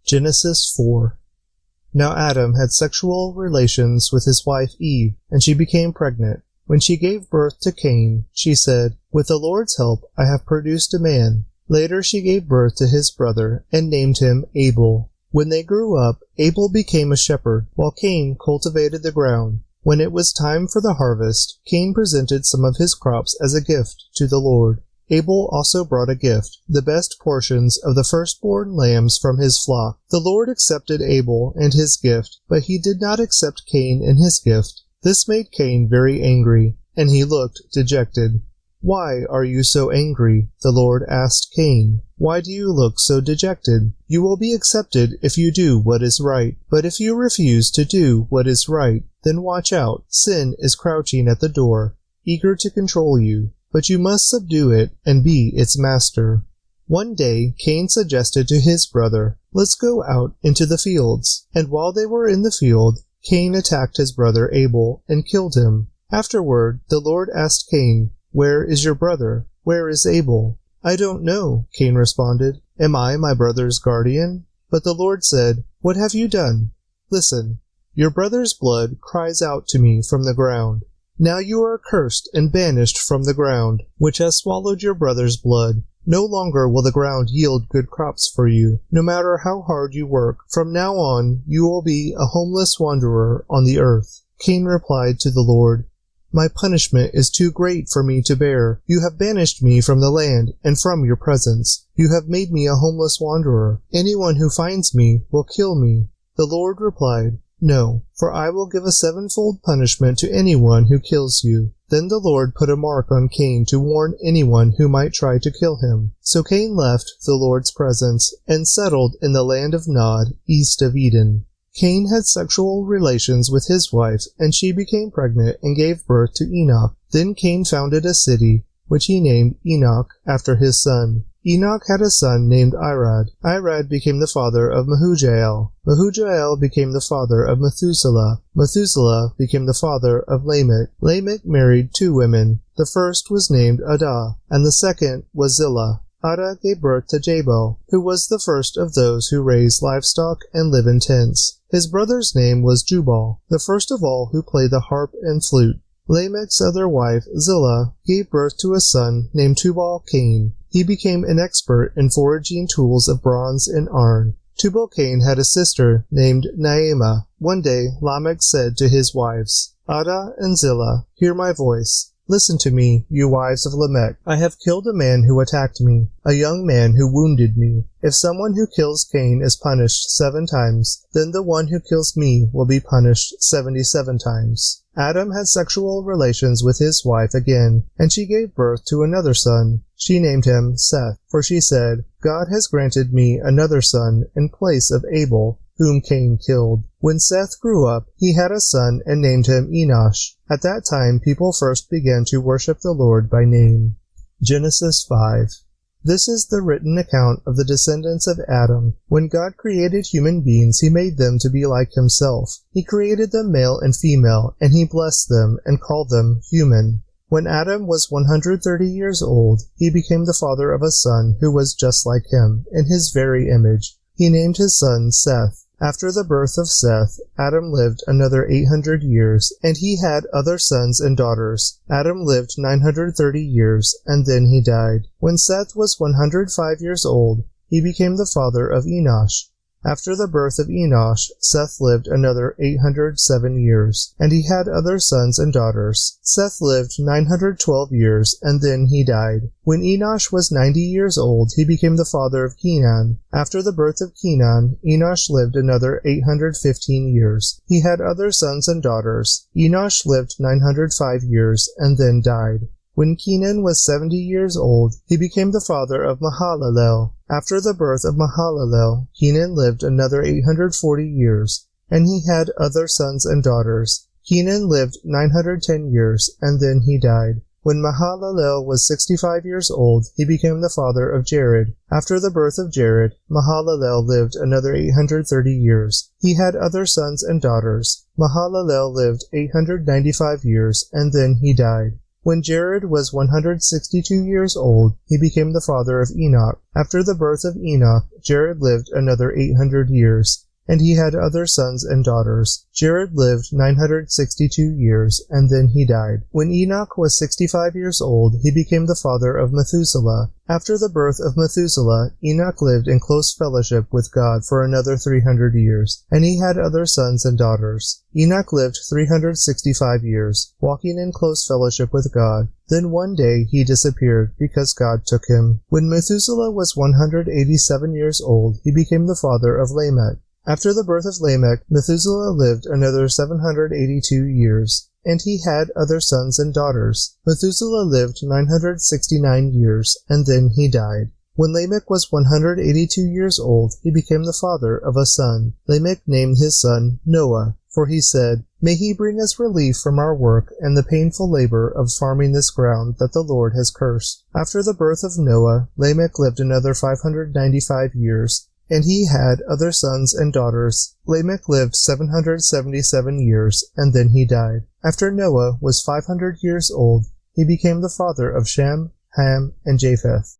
Genesis 4. Now Adam had sexual relations with his wife Eve, and she became pregnant. When she gave birth to Cain, she said, "With the Lord's help I have produced a man." Later she gave birth to his brother, and named him Abel. When they grew up, Abel became a shepherd, while Cain cultivated the ground. When it was time for the harvest, Cain presented some of his crops as a gift to the Lord. Abel also brought a gift, the best portions of the firstborn lambs from his flock. The Lord accepted Abel and his gift, but he did not accept Cain and his gift. This made Cain very angry, and he looked dejected. "Why are you so angry?" the Lord asked Cain. "Why do you look so dejected? You will be accepted if you do what is right. But if you refuse to do what is right, then watch out. Sin is crouching at the door, eager to control you. But you must subdue it and be its master." One day Cain suggested to his brother, "Let's go out into the fields." And while they were in the field, Cain attacked his brother Abel and killed him. Afterward, the Lord asked Cain, "Where is your brother? Where is Abel?" "I don't know," Cain responded. "Am I my brother's guardian?" But the Lord said, "What have you done? Listen, your brother's blood cries out to me from the ground. Now you are cursed and banished from the ground, which has swallowed your brother's blood. No longer will the ground yield good crops for you, no matter how hard you work. From now on, you will be a homeless wanderer on the earth." Cain replied to the Lord, "My punishment is too great for me to bear. You have banished me from the land and from your presence. You have made me a homeless wanderer. Anyone who finds me will kill me." The Lord replied, "No, for I will give a sevenfold punishment to anyone who kills you." Then the Lord put a mark on Cain to warn anyone who might try to kill him. So Cain left the Lord's presence and settled in the land of Nod, east of Eden. Cain had sexual relations with his wife, and she became pregnant and gave birth to Enoch. Then Cain founded a city, which he named Enoch after his son. Enoch had a son named Irad. Irad became the father of Mehujael. Mehujael became the father of Methuselah. Methuselah became the father of Lamech. Lamech married 2 women. The first was named Adah, and the second was Zillah. Adah gave birth to Jabal, who was the first of those who raise livestock and live in tents. His brother's name was Jubal, the first of all who play the harp and flute. Lamech's other wife, Zillah, gave birth to a son named Tubal-Cain. He became an expert in forging tools of bronze and iron. Tubal-Cain had a sister named Naamah. One day Lamech said to his wives, "Adah and Zillah, hear my voice. Listen to me, you wives of Lamech. I have killed a man who attacked me, a young man who wounded me. If someone who kills Cain is punished 7 times, then the one who kills me will be punished 77 times. Adam had sexual relations with his wife again, and she gave birth to another son. She named him Seth, for she said, "God has granted me another son in place of Abel, whom Cain killed." When Seth grew up, he had a son and named him Enosh. At that time people first began to worship the Lord by name. Genesis 5. This is the written account of the descendants of Adam. When God created human beings, he made them to be like himself. He created them male and female, and he blessed them and called them human. When Adam was 130 years old, he became the father of a son who was just like him, in his very image. He named his son Seth. After the birth of Seth, Adam lived another 800 years, and he had other sons and daughters. Adam lived 930 years, and then he died. When Seth was 105 years old, he became the father of Enosh. After the birth of Enosh, Seth lived another 807 years, and he had other sons and daughters. Seth lived 912 years, and then he died. When Enosh was 90 years old, he became the father of Kenan. After the birth of Kenan, Enosh lived another 815 years. He had other sons and daughters. Enosh lived 905 years, and then died. When Kenan was 70 years old, he became the father of Mahalalel. After the birth of Mahalalel, Kenan lived another 840 years, and he had other sons and daughters. Kenan lived 910 years, and then he died. When Mahalalel was 65 years old, he became the father of Jared. After the birth of Jared, Mahalalel lived another 830 years. He had other sons and daughters. Mahalalel lived 895 years, and then he died. When Jared was 162 years old, he became the father of Enoch. After the birth of Enoch, Jared lived another 800 years. And he had other sons and daughters. Jared lived 962 years, and then he died. When Enoch was 65 years old, he became the father of Methuselah. After the birth of Methuselah, Enoch lived in close fellowship with God for another 300 years, and he had other sons and daughters. Enoch lived 365 years, walking in close fellowship with God. Then one day he disappeared, because God took him. When Methuselah was 187 years old, he became the father of Lamech. After the birth of Lamech, Methuselah lived another 782 years, and he had other sons and daughters. Methuselah lived 969 years, and then he died. When Lamech was 182 years old, he became the father of a son. Lamech named his son Noah, for he said, "May he bring us relief from our work and the painful labor of farming this ground that the Lord has cursed." After the birth of Noah, Lamech lived another 595 years, and he had other sons and daughters. Lamech lived 777 years, and then he died. After Noah was 500 years old, he became the father of Shem, Ham, and Japheth.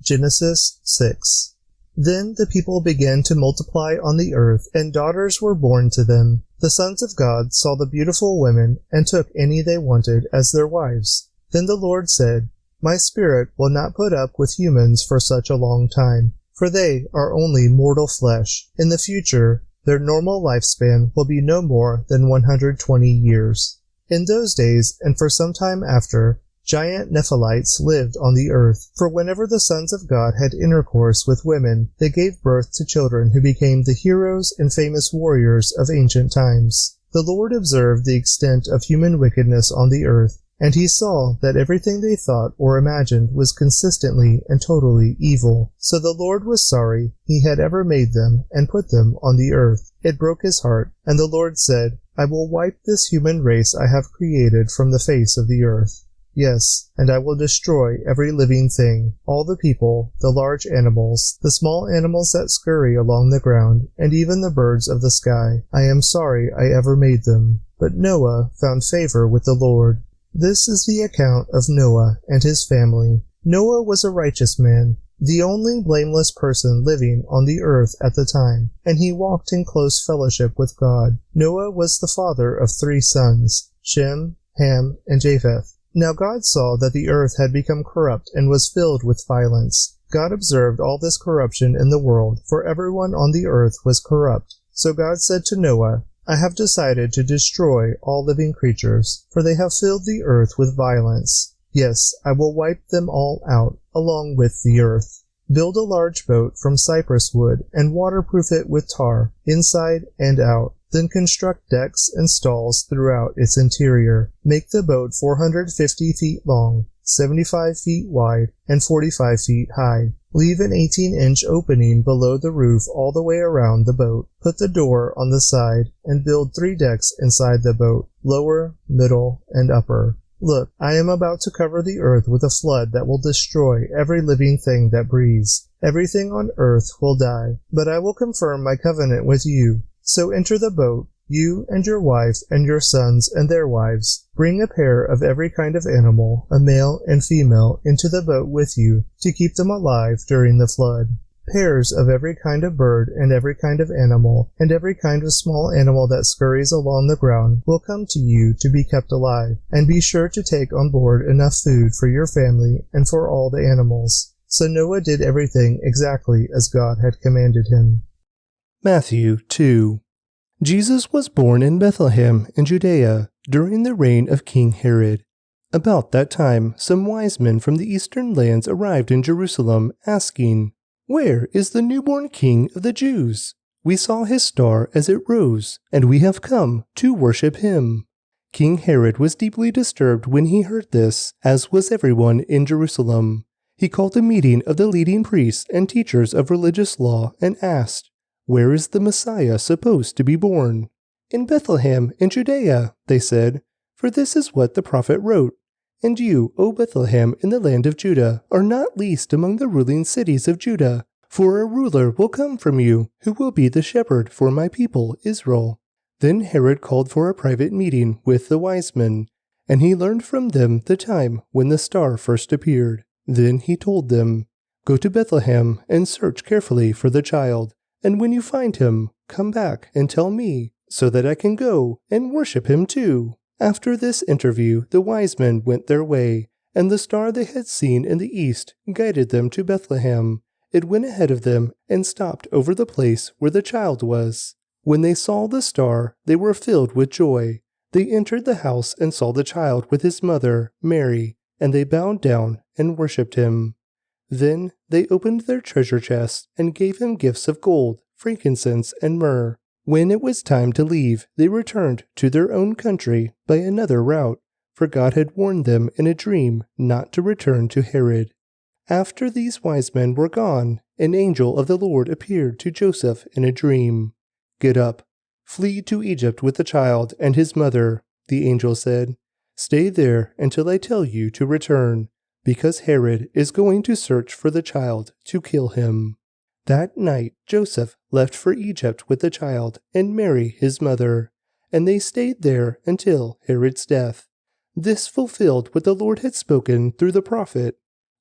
Genesis 6. Then the people began to multiply on the earth, and daughters were born to them. The sons of God saw the beautiful women, and took any they wanted as their wives. Then the Lord said, "My spirit will not put up with humans for such a long time, for they are only mortal flesh. In the future, their normal lifespan will be no more than 120 years. In those days, and for some time after, giant Nephilites lived on the earth, for whenever the sons of God had intercourse with women, they gave birth to children who became the heroes and famous warriors of ancient times. The Lord observed the extent of human wickedness on the earth, and he saw that everything they thought or imagined was consistently and totally evil. So the Lord was sorry he had ever made them and put them on the earth. It broke his heart, and the Lord said, "I will wipe this human race I have created from the face of the earth. Yes, and I will destroy every living thing, all the people, the large animals, the small animals that scurry along the ground, and even the birds of the sky. I am sorry I ever made them." But Noah found favor with the Lord. This is the account of Noah and his family. Noah was a righteous man, the only blameless person living on the earth at the time, and he walked in close fellowship with God. Noah was the father of 3 sons, Shem, Ham, and Japheth. Now God saw that the earth had become corrupt and was filled with violence. God observed all this corruption in the world, for everyone on the earth was corrupt. So God said to Noah, "I have decided to destroy all living creatures, for they have filled the earth with violence. Yes, I will wipe them all out, along with the earth. Build a large boat from cypress wood, and waterproof it with tar, inside and out. Then construct decks and stalls throughout its interior. Make the boat 450 feet long, 75 feet wide, and 45 feet high. Leave an 18-inch opening below the roof all the way around the boat. Put the door on the side, and build 3 decks inside the boat, lower, middle, and upper. Look, I am about to cover the earth with a flood that will destroy every living thing that breathes. Everything on earth will die, but I will confirm my covenant with you. So enter the boat, you and your wife and your sons and their wives. Bring a pair of every kind of animal, a male and female, into the boat with you, to keep them alive during the flood. Pairs of every kind of bird and every kind of animal, and every kind of small animal that scurries along the ground will come to you to be kept alive. And be sure to take on board enough food for your family and for all the animals." So Noah did everything exactly as God had commanded him. Matthew 2. Jesus was born in Bethlehem in Judea during the reign of King Herod. About that time, some wise men from the eastern lands arrived in Jerusalem, asking, "Where is the newborn King of the Jews? We saw his star as it rose, and we have come to worship him." King Herod was deeply disturbed when he heard this, as was everyone in Jerusalem. He called a meeting of the leading priests and teachers of religious law and asked, "Where is the Messiah supposed to be born?" "In Bethlehem in Judea," they said, "for this is what the prophet wrote. And you, O Bethlehem, in the land of Judah, are not least among the ruling cities of Judah, for a ruler will come from you, who will be the shepherd for my people Israel." Then Herod called for a private meeting with the wise men, and he learned from them the time when the star first appeared. Then he told them, "Go to Bethlehem and search carefully for the child, and when you find him, come back and tell me, so that I can go and worship him too." After this interview, the wise men went their way, and the star they had seen in the east guided them to Bethlehem. It went ahead of them and stopped over the place where the child was. When they saw the star, they were filled with joy. They entered the house and saw the child with his mother, Mary, and they bowed down and worshipped him. Then they opened their treasure chests and gave him gifts of gold, frankincense, and myrrh. When it was time to leave, they returned to their own country by another route, for God had warned them in a dream not to return to Herod. After these wise men were gone, an angel of the Lord appeared to Joseph in a dream. "Get up, flee to Egypt with the child and his mother," the angel said. "Stay there until I tell you to return, because Herod is going to search for the child to kill him." That night Joseph left for Egypt with the child and Mary his mother, and they stayed there until Herod's death. This fulfilled what the Lord had spoken through the prophet,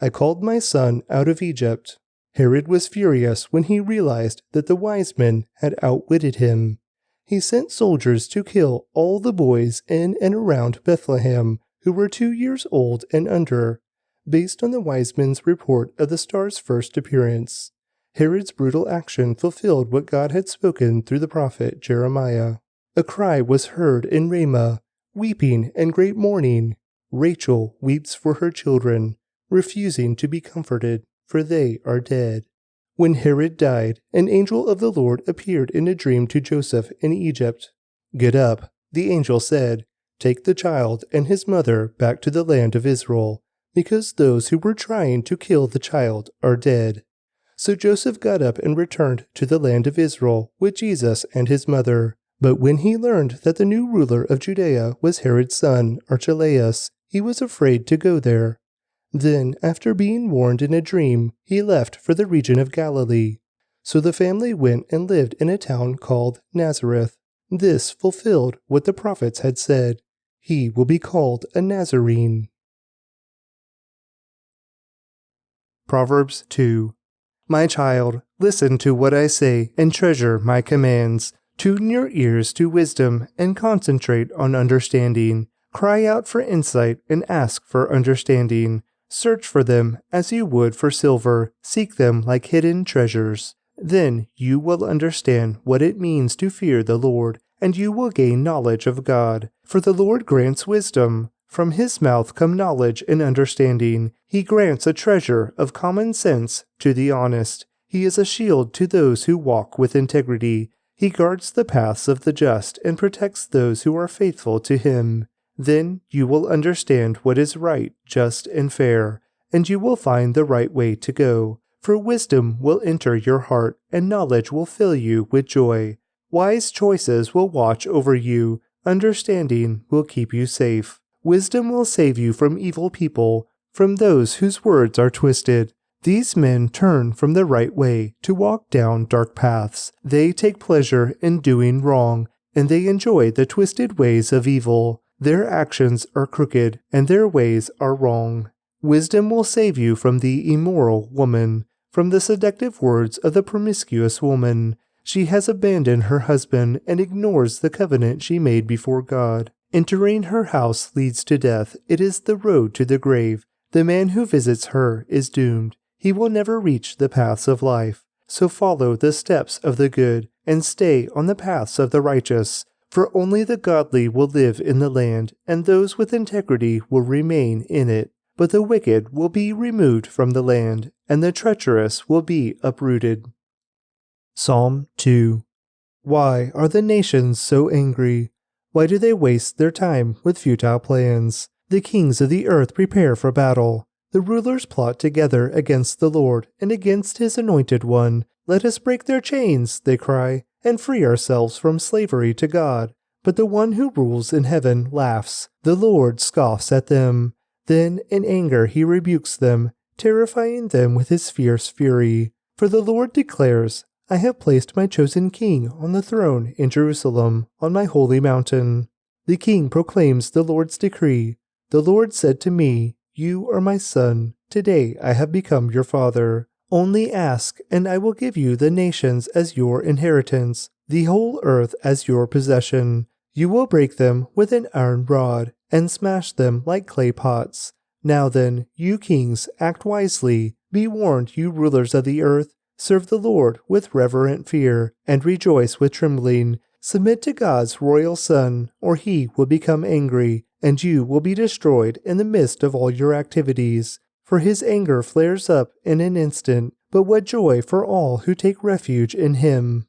"I called my son out of Egypt." Herod was furious when he realized that the wise men had outwitted him. He sent soldiers to kill all the boys in and around Bethlehem who were 2 years old and under, based on the wise men's report of the star's first appearance. Herod's brutal action fulfilled what God had spoken through the prophet Jeremiah. A cry was heard in Ramah, weeping and great mourning. Rachel weeps for her children, refusing to be comforted, for they are dead. When Herod died, an angel of the Lord appeared in a dream to Joseph in Egypt. "Get up," the angel said. "Take the child and his mother back to the land of Israel, because those who were trying to kill the child are dead." So Joseph got up and returned to the land of Israel with Jesus and his mother. But when he learned that the new ruler of Judea was Herod's son, Archelaus, he was afraid to go there. Then, after being warned in a dream, he left for the region of Galilee. So the family went and lived in a town called Nazareth. This fulfilled what the prophets had said. He will be called a Nazarene. Proverbs 2. My child, listen to what I say and treasure my commands. Tune your ears to wisdom and concentrate on understanding. Cry out for insight and ask for understanding. Search for them as you would for silver. Seek them like hidden treasures. Then you will understand what it means to fear the Lord, and you will gain knowledge of God. For the Lord grants wisdom. From his mouth come knowledge and understanding. He grants a treasure of common sense to the honest. He is a shield to those who walk with integrity. He guards the paths of the just and protects those who are faithful to him. Then you will understand what is right, just, and fair, and you will find the right way to go. For wisdom will enter your heart, and knowledge will fill you with joy. Wise choices will watch over you. Understanding will keep you safe. Wisdom will save you from evil people, from those whose words are twisted. These men turn from the right way to walk down dark paths. They take pleasure in doing wrong, and they enjoy the twisted ways of evil. Their actions are crooked, and their ways are wrong. Wisdom will save you from the immoral woman, from the seductive words of the promiscuous woman. She has abandoned her husband and ignores the covenant she made before God. Entering her house leads to death. It is the road to the grave. The man who visits her is doomed. He will never reach the paths of life. So follow the steps of the good, and stay on the paths of the righteous. For only the godly will live in the land, and those with integrity will remain in it. But the wicked will be removed from the land, and the treacherous will be uprooted. Psalm 2. Why are the nations so angry? Why do they waste their time with futile plans? The kings of the earth prepare for battle. The rulers plot together against the Lord and against his anointed one. Let us break their chains, they cry, and free ourselves from slavery to God. But the one who rules in heaven laughs. The Lord scoffs at them. Then in anger he rebukes them, terrifying them with his fierce fury. For the Lord declares, I have placed my chosen king on the throne in Jerusalem, on my holy mountain. The king proclaims the Lord's decree. The Lord said to me, "You are my son. Today I have become your father. Only ask, and I will give you the nations as your inheritance, the whole earth as your possession. You will break them with an iron rod, and smash them like clay pots. Now then, you kings, act wisely. Be warned, you rulers of the earth. Serve the Lord with reverent fear, and rejoice with trembling. Submit to God's royal Son, or he will become angry, and you will be destroyed in the midst of all your activities. For his anger flares up in an instant, but what joy for all who take refuge in him."